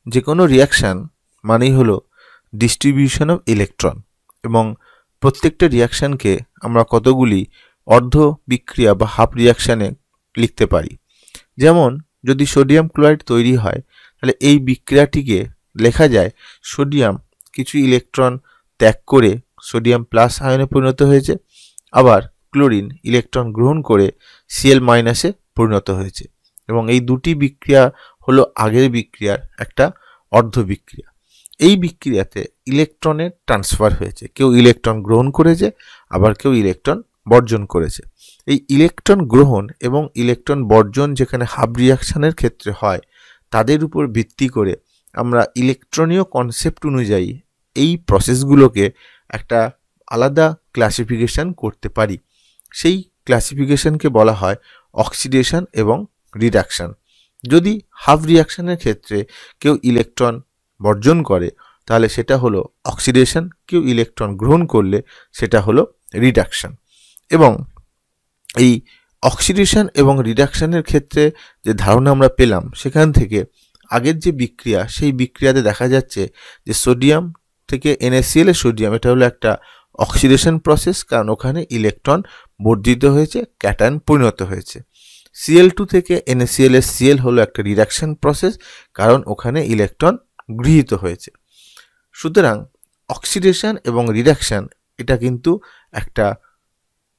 যে কোনো রিয়াকশান মানেই হলো ডিস্ট্রিবিউশন অফ ইলেকট্রন, এবং প্রত্যেকটা রিয়াকশানকে আমরা কতগুলি অর্ধ বিক্রিয়া বা হাফ রিয়াকশানে লিখতে পারি। যেমন যদি সোডিয়াম ক্লোরাইড তৈরি হয়, তাহলে এই বিক্রিয়াটিকে লেখা যায় সোডিয়াম কিছু ইলেকট্রন ত্যাগ করে সোডিয়াম প্লাস আয়নে পরিণত হয়েছে, আবার ক্লোরিন ইলেকট্রন গ্রহণ করে Cl মাইনাসে পরিণত হয়েছে, এবং এই দুটি বিক্রিয়া হলো আগের বিক্রিয়ার একটা অর্ধ বিক্রিয়া। এই বিক্রিয়াতে ইলেকট্রনের ট্রান্সফার হয়েছে, কেউ ইলেকট্রন গ্রহণ করেছে, আবার কেউ ইলেকট্রন বর্জন করেছে। এই ইলেকট্রন গ্রহণ এবং ইলেকট্রন বর্জন যেখানে হাফ রিয়াকশানের ক্ষেত্রে হয়, তাদের উপর ভিত্তি করে আমরা ইলেকট্রনীয় কনসেপ্ট অনুযায়ী এই প্রসেসগুলোকে একটা আলাদা ক্লাসিফিকেশন করতে পারি। সেই ক্লাসিফিকেশনকে বলা হয় অক্সিডেশন এবং রিডাকশন। যদি হাফ রিয়াকশানের ক্ষেত্রে কেউ ইলেকট্রন বর্জন করে, তাহলে সেটা হলো অক্সিডেশন, কেউ ইলেকট্রন গ্রহণ করলে সেটা হলো রিডাকশন। এবং এই অক্সিডেশন এবং রিডাকশনের ক্ষেত্রে যে ধারণা আমরা পেলাম, সেখান থেকে আগের যে বিক্রিয়া, সেই বিক্রিয়াতে দেখা যাচ্ছে যে সোডিয়াম থেকে NaCl এ সোডিয়াম, এটা হলো একটা অক্সিডেশন প্রসেস, কারণ ওখানে ইলেকট্রন বর্ধিত হয়েছে, ক্যাটায়ন পরিণত হয়েছে। Cl2 থেকে NaCl এর Cl হলো একটা রিডাকশন প্রসেস, কারণ ওখানে ইলেকট্রন গৃহীত হয়েছে। সুতরাং অক্সিডেশন এবং রিডাকশন এটা কিন্তু একটা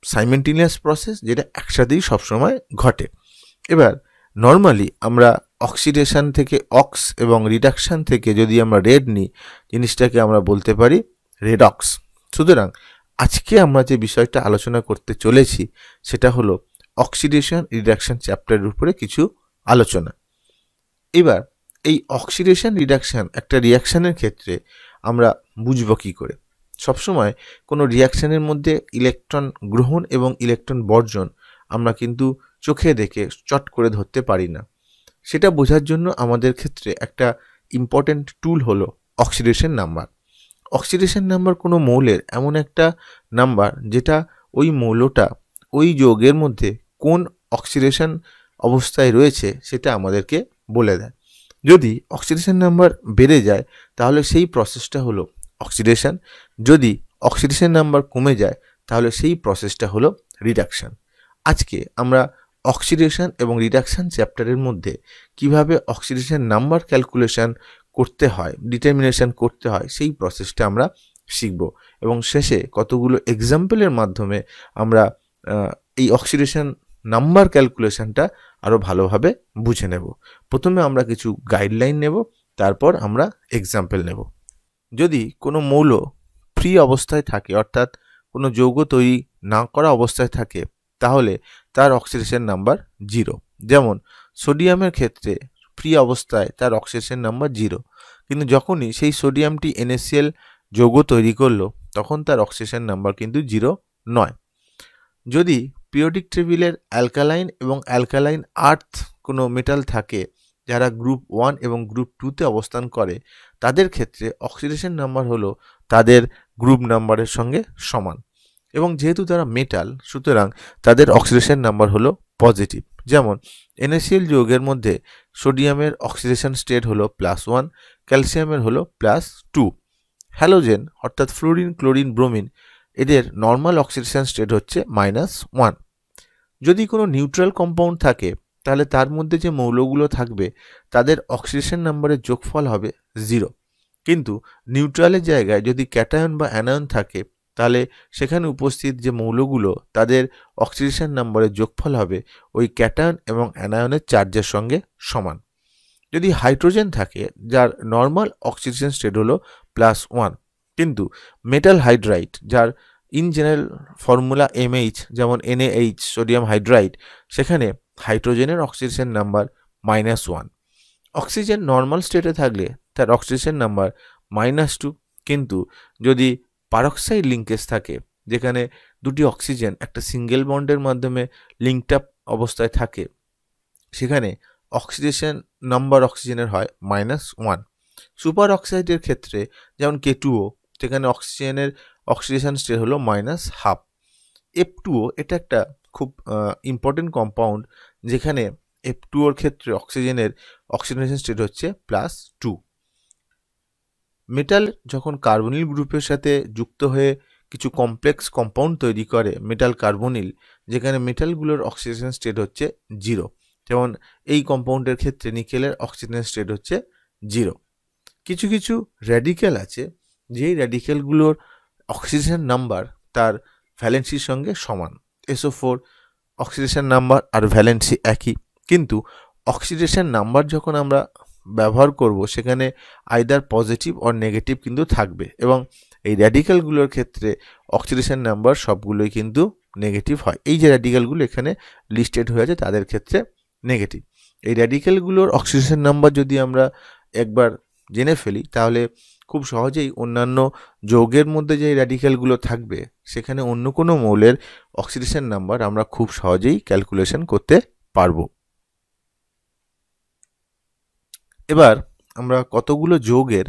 সাইমেন্টেনিয়াস প্রসেস, যেটা একসাথেই সবসময় ঘটে। এবার নর্মালি আমরা অক্সিডেশন থেকে অক্স এবং রিডাকশন থেকে যদি আমরা রেড নিই, জিনিসটাকে আমরা বলতে পারি রেডক্স। সুতরাং আজকে আমরা যে বিষয়টা আলোচনা করতে চলেছি, সেটা হলো অক্সিডেশন রিডাকশন চ্যাপ্টারের উপরে কিছু আলোচনা। এবার এই অক্সিডেশন রিডাকশন একটা রিয়াকশানের ক্ষেত্রে আমরা বুঝব কী করে? সবসময় কোনো রিয়াকশানের মধ্যে ইলেকট্রন গ্রহণ এবং ইলেকট্রন বর্জন আমরা কিন্তু চোখে দেখে চট করে ধরতে পারি না। সেটা বোঝার জন্য আমাদের ক্ষেত্রে একটা ইম্পর্ট্যান্ট টুল হলো অক্সিডেশন নাম্বার। অক্সিডেশন নাম্বার কোনো মৌলের এমন একটা নাম্বার যেটা ওই মৌলটা ওই যৌগের মধ্যে কোন অক্সিডেশন অবস্থায় রয়েছে সেটা আমাদেরকে বলে দেয়। যদি অক্সিডেশন নাম্বার বেড়ে যায়, তাহলে সেই প্রসেসটা হলো অক্সিডেশন। যদি অক্সিডেশন নাম্বার কমে যায়, তাহলে সেই প্রসেসটা হলো রিডাকশন। আজকে আমরা অক্সিডেশন এবং রিডাকশন চ্যাপ্টারের মধ্যে কিভাবে অক্সিডেশন নাম্বার ক্যালকুলেশন করতে হয়, ডিটারমিনেশন করতে হয়, সেই প্রসেসটা আমরা শিখব, এবং শেষে কতগুলো এক্সাম্পলের মাধ্যমে আমরা এই অক্সিডেশন নাম্বার ক্যালকুলেশনটা আরও ভালোভাবে বুঝে নেব। প্রথমে আমরা কিছু গাইডলাইন নেব, তারপর আমরা এক্সাম্পল নেব। যদি কোনো মৌল ফ্রি অবস্থায় থাকে, অর্থাৎ কোনো যৌগ তৈরি না করা অবস্থায় থাকে, তাহলে তার অক্সিডেশন নাম্বার 0। যেমন সোডিয়ামের ক্ষেত্রে ফ্রি অবস্থায় তার অক্সিডেশন নাম্বার 0, কিন্তু যখনই সেই সোডিয়ামটি NaCl যৌগ তৈরি করলো, তখন তার অক্সিডেশন নাম্বার কিন্তু 0 নয়। যদি পিরিয়ডিক টেবিলের অ্যালকালাইন এবং অ্যালকালাইন আর্থ কোনো মেটাল থাকে, যারা গ্রুপ 1 এবং গ্রুপ 2তে অবস্থান করে, তাদের ক্ষেত্রে অক্সিডেশন নাম্বার হলো তাদের গ্রুপ নাম্বারের সঙ্গে সমান, এবং যেহেতু তারা মেটাল, সুতরাং তাদের অক্সিডেশন নাম্বার হলো পজিটিভ। যেমন NaCl যৌগের মধ্যে সোডিয়ামের অক্সিডেশন স্টেট হলো +1, ক্যালসিয়ামের হলো +2। হ্যালোজেন অর্থাৎ ফ্লোরিন, ক্লোরিন, ব্রোমিন, এদের নর্মাল অক্সিডেশন স্টেট হচ্ছে -1। যদি কোনো নিউট্রাল কম্পাউন্ড থাকে, তাহলে তার মধ্যে যে মৌলগুলো থাকবে তাদের অক্সিডেশন নাম্বারের যোগফল হবে 0, কিন্তু নিউট্রালের জায়গায় যদি ক্যাটায়ন বা অ্যানায়ন থাকে, তাহলে সেখানে উপস্থিত যে মৌলগুলো তাদের অক্সিডেশন নাম্বারের যোগফল হবে ওই ক্যাটায়ন এবং অ্যানায়নের চার্জের সঙ্গে সমান। যদি হাইড্রোজেন থাকে, যার নর্মাল অক্সিডেশন স্টেট হলো +1, কিন্তু মেটাল হাইড্রাইড, যার ইন জেনারেল ফর্মুলা MH, যেমন NaH সোডিয়াম হাইড্রাইড, সেখানে হাইড্রোজেনের অক্সিডেশন নাম্বার -1। অক্সিজেন নর্মাল স্টেটে থাকলে তার অক্সিডেশন নাম্বার -2, কিন্তু যদি পারক্সাইড লিঙ্কেজ থাকে, যেখানে দুটি অক্সিজেন একটা সিঙ্গেল বন্ডের মাধ্যমে লিঙ্কড আপ অবস্থায় থাকে, সেখানে অক্সিডেশন নাম্বার অক্সিজেনের হয় -1। সুপার অক্সাইডের ক্ষেত্রে যেমন K2O, সেখানে অক্সিজেনের অক্সিডেশন স্টেট হলো -1/2। F2O এটা একটা খুব ইম্পর্টেন্ট কম্পাউন্ড, যেখানে F2ওর ক্ষেত্রে অক্সিজেনের অক্সিডেশন স্টেট হচ্ছে +2। মেটাল যখন কার্বনিল গ্রুপের সাথে যুক্ত হয়ে কিছু কমপ্লেক্স কম্পাউন্ড তৈরি করে মেটাল কার্বনিল, যেখানে মেটালগুলোর অক্সিডেশন স্টেট হচ্ছে 0, যেমন এই কম্পাউন্ডের ক্ষেত্রে নিকেলের অক্সিডেশন স্টেট হচ্ছে 0। কিছু কিছু র্যাডিক্যাল আছে যেই র্যাডিক্যালগুলোর অক্সিডেশন নাম্বার তার ভ্যালেন্সির সঙ্গে সমান। SO4 অক্সিডেশন নাম্বার আর ভ্যালেন্সি একই, কিন্তু অক্সিডেশন নাম্বার যখন আমরা ব্যবহার করব সেখানে আইদার পজিটিভ অর নেগেটিভ কিন্তু থাকবে, এবং এই র্যাডিক্যালগুলোর ক্ষেত্রে অক্সিডেশন নাম্বার সবগুলোই কিন্তু নেগেটিভ হয়। এই যে র্যাডিক্যালগুলো এখানে লিস্টেড হয়ে আছে তাদের ক্ষেত্রে নেগেটিভ। এই র্যাডিক্যালগুলোর অক্সিডেশন নাম্বার যদি আমরা একবার জেনে ফেলি তাহলে খুব সহজেই অন্যান্য যৌগের মধ্যে যে র্যাডিক্যালগুলো থাকবে সেখানে অন্য কোনো মৌলের অক্সিডেশন নাম্বার আমরা খুব সহজেই ক্যালকুলেশন করতে পারবো। এবার আমরা কতগুলো যৌগের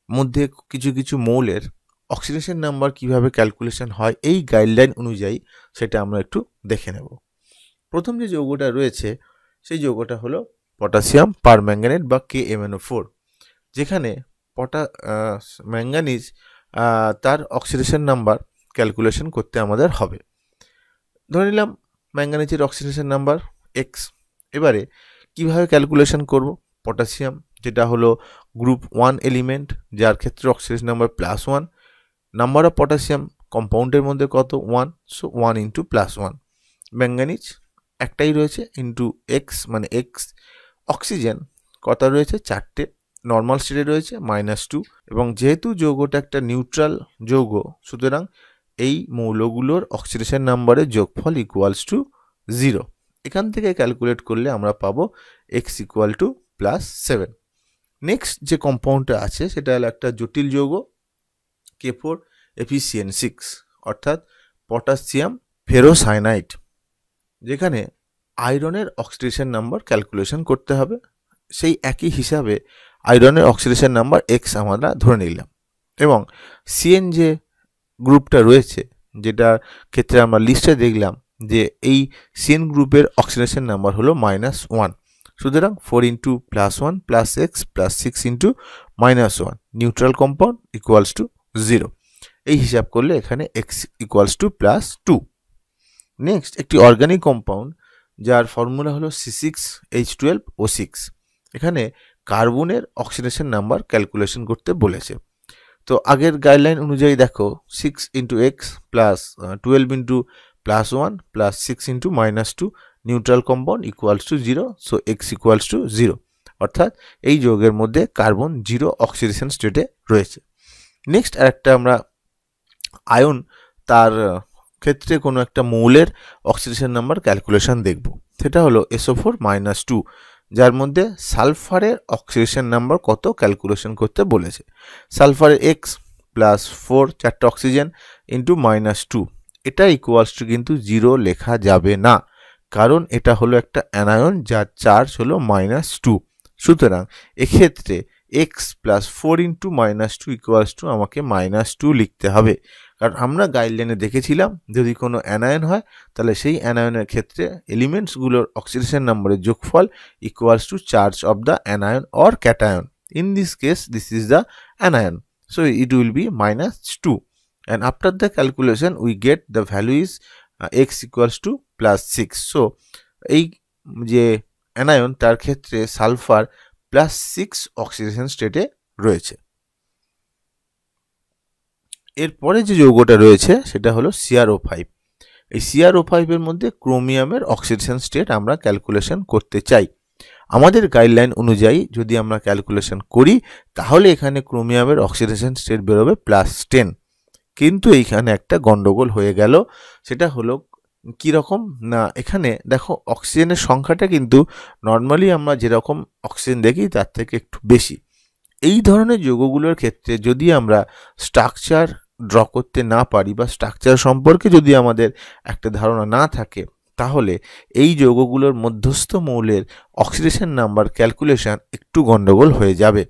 মধ্যে কিছু কিছু মৌলের অক্সিডেশন নাম্বার কিভাবে ক্যালকুলেশন হয় এই গাইডলাইন অনুযায়ী সেটা আমরা একটু দেখে নেব। প্রথম যে যৌগটা রয়েছে সেই যৌগটা হলো পটাশিয়াম পারম্যাঙ্গানেট বা KMnO4, যেখানে ম্যাঙ্গানিজ তার অক্সিডেশন নাম্বার ক্যালকুলেশন করতে আমাদের হবে। ধরে নিলাম ম্যাঙ্গানিজের অক্সিডেশন নাম্বার X। এবারে কিভাবে ক্যালকুলেশন করব? পটাশিয়াম যেটা হলো গ্রুপ 1 এলিমেন্ট, যার ক্ষেত্রে oxidation number +1, number of potassium কম্পাউন্ডের মধ্যে কত? 1, সো 1 × +1। ম্যাঙ্গানিজ একটাই রয়েছে ইন্টু X, মানে X। অক্সিজেন কত রয়েছে? 4টে, নর্মাল স্টেটে রয়েছে -2, এবং যেহেতু যৌগটা একটা নিউট্রাল যৌগ সুতরাং এই মৌলগুলোর অক্সিডেশন নাম্বারের যোগফল = 0। এখান থেকে ক্যালকুলেট করলে আমরা পাবো X = +7। নেক্সট যে কম্পাউন্ডটা আছে সেটা হলো একটা জটিল যৌগ K4FeCN6, অর্থাৎ পটাশিয়াম ফেরোসায়ানাইড, যেখানে আয়রনের অক্সিডেশন নাম্বার ক্যালকুলেশন করতে হবে। সেই একই হিসাবে আয়রনের অক্সিডেশন নাম্বার X আমরা ধরে নিলাম, এবং CN যে গ্রুপটা রয়েছে যেটার ক্ষেত্রে আমরা লিস্টে দেখলাম যে এই CN গ্রুপের অক্সিডেশন নাম্বার হলো -1, সুতরাং 4 × +1 + X + 6 × -1 নিউট্রাল কম্পাউন্ড = 0। এই হিসাব করলে এখানে X = +2। নেক্সট একটি অর্গানিক কম্পাউন্ড যার ফর্মুলা হলো C6H12O6, এখানে কার্বনের অক্সিডেশন নাম্বার ক্যালকুলেশন করতে বলেছে। তো আগের গাইডলাইন অনুযায়ী দেখো 6 × X + 12 × +1 + 6 × -2 neutral compound = 0, so X = 0, অর্থাৎ এই যৌগের মধ্যে কার্বন 0 অক্সিডেশন স্টেটে রয়েছে। নেক্সট আরেকটা আমরা আয়ন তার ক্ষেত্রে কোনো একটা মৌলের অক্সিডেশন নাম্বার ক্যালকুলেশন দেখব, সেটা হলো SO4-2, যার মধ্যে সালফারের অক্সিডেশন নাম্বার কত ক্যালকুলেশন করতে বলেছে। সালফারের X + 4 4টে অক্সিজেন ইন্টু -2, এটা ইকুয়ালস টু কিন্তু 0 লেখা যাবে না, কারণ এটা হলো একটা অ্যানায়ন যার চার্জ হলো -2। সুতরাং এক্ষেত্রে X + 4 × -2 ইকুয়ালস টু আমাকে -2 লিখতে হবে, কারণ আমরা গাইডলাইনে দেখেছিলাম যদি কোনো অ্যানায়ন হয় তাহলে সেই অ্যানায়নের ক্ষেত্রে এলিমেন্টসগুলোর অক্সিডেশন নাম্বারের যোগফল = charge of the anion or cation. In this case this is the anion, so it will be -2, and after the calculation we get the value is X = +6। so এই যে অ্যানায়ন তার ক্ষেত্রে সালফার +6 অক্সিডেশন স্টেটে রয়েছে। এরপরে যে যৌগটা রয়েছে সেটা হলো CrO5। এই CrO5 এর মধ্যে ক্রোমিয়ামের অক্সিডেশন স্টেট আমরা ক্যালকুলেশন করতে চাই। আমাদের গাইডলাইন অনুযায়ী যদি আমরা ক্যালকুলেশন করি তাহলে এখানে ক্রোমিয়ামের অক্সিডেশন স্টেট বেরোবে +10, কিন্তু এইখানে একটা গন্ডগোল হয়ে গেল। সেটা হলো কীরকম না, এখানে দেখো অক্সিজেনের সংখ্যাটা কিন্তু নর্মালি আমরা যেরকম অক্সিজেন দেখি তার থেকে একটু বেশি। এই ধরনের যৌগগুলোর ক্ষেত্রে যদি আমরা স্ট্রাকচার ড্র করতে না পারি বা স্ট্রাকচার সম্পর্কে যদি আমাদের একটা ধারণা না থাকে তাহলে এই যৌগগুলোর মধ্যস্থ মৌলের অক্সিডেশন নাম্বার ক্যালকুলেশন একটু গন্ডগোল হয়ে যাবে,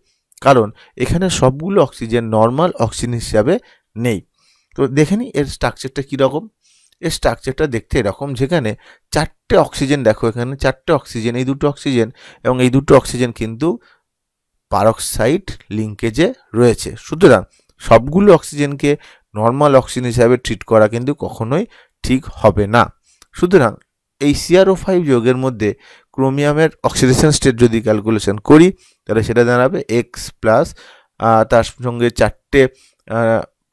কারণ এখানে সবগুলো অক্সিজেন নর্মাল অক্সিজেন হিসাবে নেই। তো দেখে নিই এর স্ট্রাকচারটা কীরকম। এর স্ট্রাকচারটা দেখতে এরকম, যেখানে 4টে অক্সিজেন, দেখো এখানে 4টে অক্সিজেন, এই দুটো অক্সিজেন এবং এই দুটো অক্সিজেন কিন্তু পারক্সাইড লিঙ্কেজে রয়েছে। সুতরাং সবগুলো অক্সিজেনকে নর্মাল অক্সিজেন হিসাবে ট্রিট করা কিন্তু কখনোই ঠিক হবে না। সুতরাং এই CrO5 যৌগের মধ্যে ক্রোমিয়ামের অক্সিডেশন স্টেট যদি ক্যালকুলেশন করি তাহলে সেটা দাঁড়াবে X প্লাস তার সঙ্গে 4টে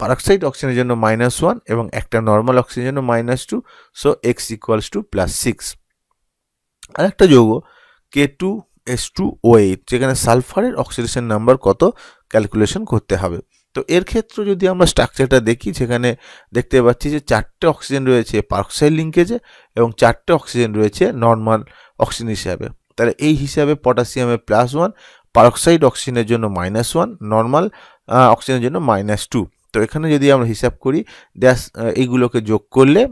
পারক্সাইড অক্সিজেনের জন্য -1 এবং একটা নর্মাল অক্সিজেনের জন্য -2, সো X = +6। আর একটা যৌগ K2S2O8 যেখানে সালফারের অক্সিডেশন নাম্বার কত ক্যালকুলেশন করতে হবে। তো এর ক্ষেত্রে যদি আমরা স্ট্রাকচারটা দেখি, যেখানে দেখতে পাচ্ছি যে 4টে অক্সিজেন রয়েছে পারক্সাইড লিঙ্কেজে এবং 4টে অক্সিজেন রয়েছে নর্মাল অক্সিজেন হিসাবে। তাহলে এই হিসাবে পটাশিয়ামে +1, পারক্সাইড অক্সিজেনের জন্য -1, নর্মাল অক্সিজেনের জন্য -2। তো এখানে যদি আমরা হিসাব করি এইগুলোকে যোগ করলে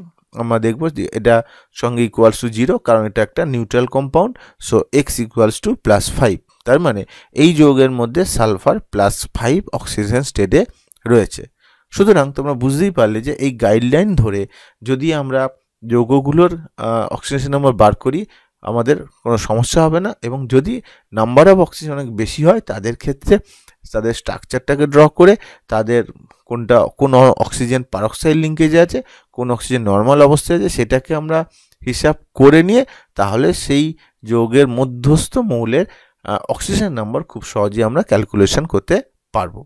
আমরা দেখব যে এটা সঙ্গে =0, কারণ এটা একটা নিউট্রাল কম্পাউন্ড, সো X = +5। তার মানে এই যৌগের মধ্যে সালফার +5 অক্সিজেন স্টেটে রয়েছে। সুতরাং তোমরা বুঝতেই পারলে যে এই গাইডলাইন ধরে যদি আমরা যৌগগুলোর অক্সিজেন নাম্বার বার করি আমাদের কোনো সমস্যা হবে না, এবং যদি নাম্বার অফ অক্সিজেন অনেক বেশি হয় তাদের ক্ষেত্রে তাদের স্ট্রাকচারটাকে ড্র করে তাদের কোন অক্সিজেন পারক্সাইড লিঙ্কেজে আছে, কোন অক্সিজেন নর্মাল অবস্থায় আছে সেটাকে আমরা হিসাব করে নিয়ে তাহলে সেই যৌগের মধ্যস্থ মৌলের অক্সিজেন নাম্বার খুব সহজেই আমরা ক্যালকুলেশন করতে পারবো।